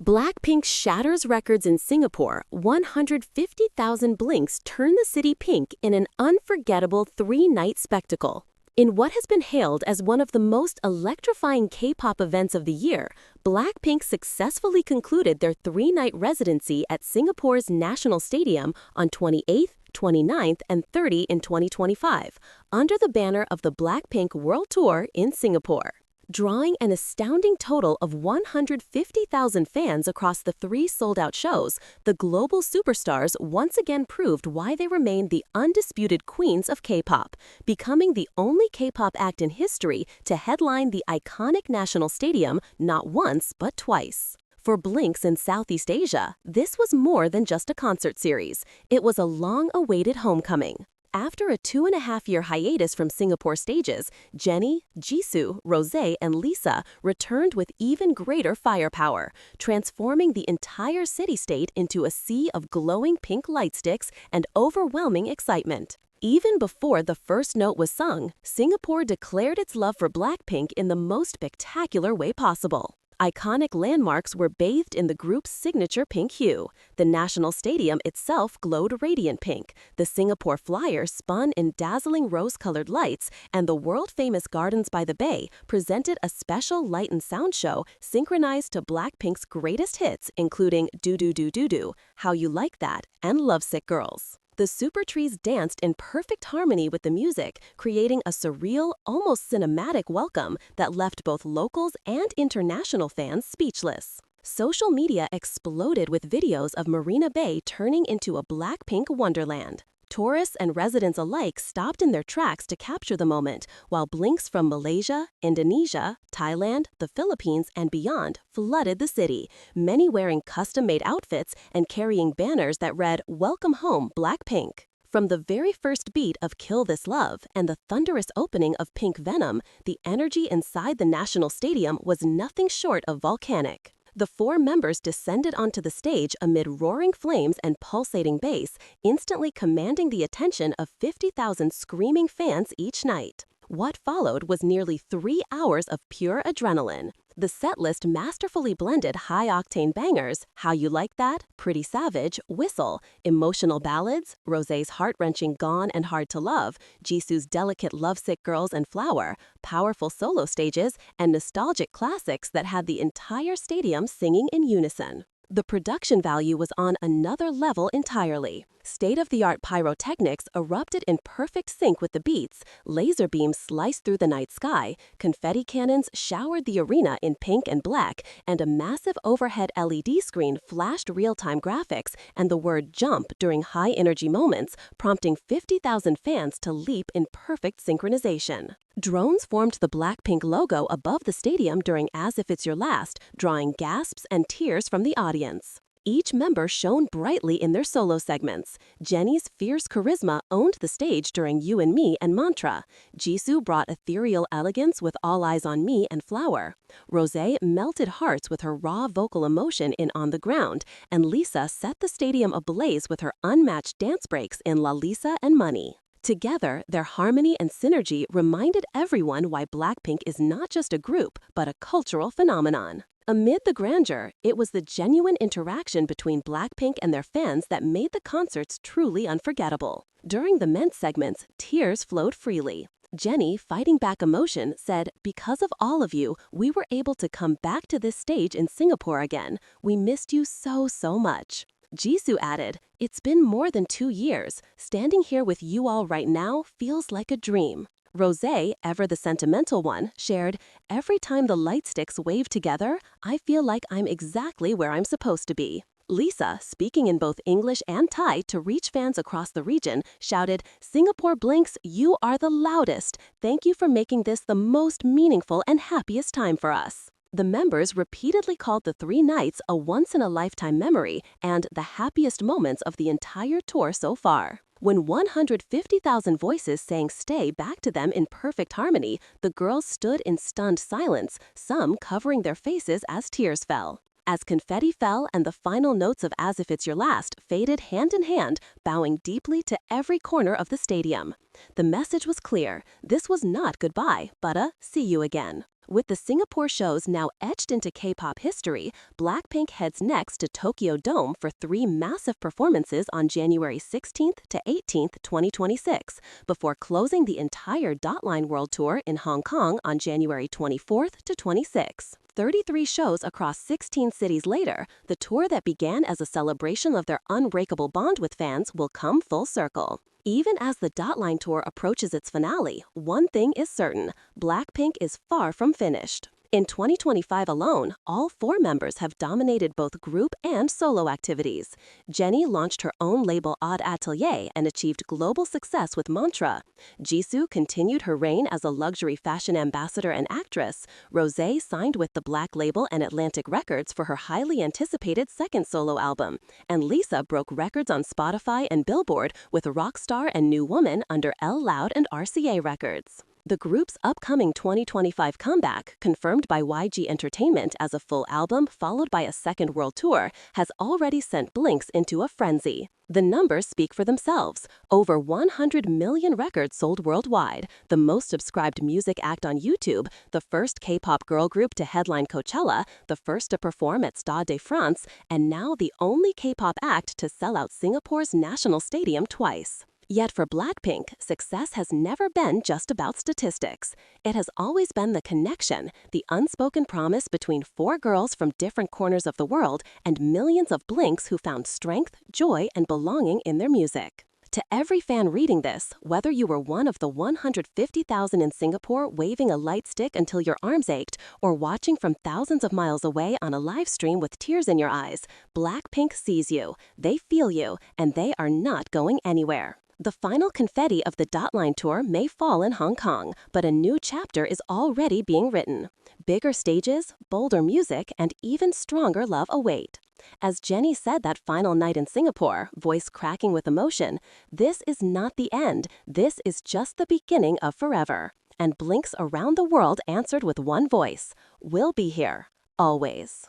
BLACKPINK shatters records in Singapore. 150,000 blinks turn the city pink in an unforgettable three-night spectacle. In what has been hailed as one of the most electrifying K-pop events of the year, BLACKPINK successfully concluded their three-night residency at Singapore's National Stadium on 28th, 29th, and 30th in 2025, under the banner of the BLACKPINK World Tour in Singapore. Drawing an astounding total of 150,000 fans across the three sold-out shows, the global superstars once again proved why they remain the undisputed queens of K-pop, becoming the only K-pop act in history to headline the iconic National Stadium not once but twice. For BLINKs in Southeast Asia, this was more than just a concert series. It was a long-awaited homecoming. After a 2.5-year hiatus from Singapore stages, Jennie, Jisoo, Rosé, and Leeseo returned with even greater firepower, transforming the entire city-state into a sea of glowing pink lightsticks and overwhelming excitement. Even before the first note was sung, Singapore declared its love for BLACKPINK in the most spectacular way possible. Iconic landmarks were bathed in the group's signature pink hue. The National Stadium itself glowed radiant pink, the Singapore Flyer spun in dazzling rose-colored lights, and the world-famous Gardens by the Bay presented a special light and sound show synchronized to BLACKPINK's greatest hits, including Do Do Do Do Do, How You Like That, and Lovesick Girls. The Super Trees danced in perfect harmony with the music, creating a surreal, almost cinematic welcome that left both locals and international fans speechless. Social media exploded with videos of Marina Bay turning into a BLACKPINK wonderland. Tourists and residents alike stopped in their tracks to capture the moment, while blinks from Malaysia, Indonesia, Thailand, the Philippines, and beyond flooded the city, many wearing custom-made outfits and carrying banners that read, "Welcome home, BLACKPINK." From the very first beat of Kill This Love and the thunderous opening of Pink Venom, the energy inside the National Stadium was nothing short of volcanic. The four members descended onto the stage amid roaring flames and pulsating bass, instantly commanding the attention of 50,000 screaming fans each night. What followed was nearly 3 hours of pure adrenaline. The setlist masterfully blended high-octane bangers, How You Like That, Pretty Savage, Whistle, emotional ballads, Rosé's heart-wrenching Gone and Hard to Love, Jisoo's delicate Lovesick Girls and Flower, powerful solo stages, and nostalgic classics that had the entire stadium singing in unison. The production value was on another level entirely. State-of-the-art pyrotechnics erupted in perfect sync with the beats, laser beams sliced through the night sky, confetti cannons showered the arena in pink and black, and a massive overhead LED screen flashed real-time graphics and the word "jump" during high-energy moments, prompting 50,000 fans to leap in perfect synchronization. Drones formed the BLACKPINK logo above the stadium during As If It's Your Last, drawing gasps and tears from the audience. Each member shone brightly in their solo segments. Jennie's fierce charisma owned the stage during You and Me and Mantra. Jisoo brought ethereal elegance with All Eyes on Me and Flower. Rosé melted hearts with her raw vocal emotion in On the Ground, and Leeseo set the stadium ablaze with her unmatched dance breaks in La Lisa and Money. Together, their harmony and synergy reminded everyone why BLACKPINK is not just a group, but a cultural phenomenon. Amid the grandeur, it was the genuine interaction between BLACKPINK and their fans that made the concerts truly unforgettable. During the men's segments, tears flowed freely. Jennie, fighting back emotion, said, "Because of all of you, we were able to come back to this stage in Singapore again. We missed you so much." Jisoo added, "It's been more than 2 years. Standing here with you all right now feels like a dream." Rosé, ever the sentimental one, shared, "Every time the light sticks wave together, I feel like I'm exactly where I'm supposed to be." Leeseo, speaking in both English and Thai to reach fans across the region, shouted, "Singapore BLINKs, you are the loudest. Thank you for making this the most meaningful and happiest time for us." The members repeatedly called the 3 nights a once-in-a-lifetime memory and the happiest moments of the entire tour so far. When 150,000 voices sang Stay back to them in perfect harmony, the girls stood in stunned silence, some covering their faces as tears fell. As confetti fell and the final notes of As If It's Your Last faded hand in hand, bowing deeply to every corner of the stadium. The message was clear. This was not goodbye, but a see you again. With the Singapore shows now etched into K-pop history, BLACKPINK heads next to Tokyo Dome for 3 massive performances on January 16th to 18th, 2026, before closing the entire Dotline World Tour in Hong Kong on January 24th to 26th. 33 shows across 16 cities later, the tour that began as a celebration of their unbreakable bond with fans will come full circle. Even as the Dotline tour approaches its finale, one thing is certain: BLACKPINK is far from finished. In 2025 alone, all 4 members have dominated both group and solo activities. Jennie launched her own label Odd Atelier and achieved global success with Mantra. Jisoo continued her reign as a luxury fashion ambassador and actress. Rosé signed with the Black label and Atlantic Records for her highly anticipated second solo album. And Leeseo broke records on Spotify and Billboard with Rockstar and New Woman under L Loud and RCA Records. The group's upcoming 2025 comeback, confirmed by YG Entertainment as a full album followed by a second world tour, has already sent BLINKs into a frenzy. The numbers speak for themselves. Over 100 million records sold worldwide, the most subscribed music act on YouTube, the first K-pop girl group to headline Coachella, the first to perform at Stade de France, and now the only K-pop act to sell out Singapore's National Stadium twice. Yet for BLACKPINK, success has never been just about statistics. It has always been the connection, the unspoken promise between 4 girls from different corners of the world and millions of BLINKs who found strength, joy, and belonging in their music. To every fan reading this, whether you were one of the 150,000 in Singapore waving a light stick until your arms ached, or watching from thousands of miles away on a live stream with tears in your eyes, BLACKPINK sees you, they feel you, and they are not going anywhere. The final confetti of the Dotline tour may fall in Hong Kong, but a new chapter is already being written. Bigger stages, bolder music, and even stronger love await. As Jennie said that final night in Singapore, voice cracking with emotion, "This is not the end, this is just the beginning of forever." And BLINKs around the world answered with one voice: "We'll be here, always."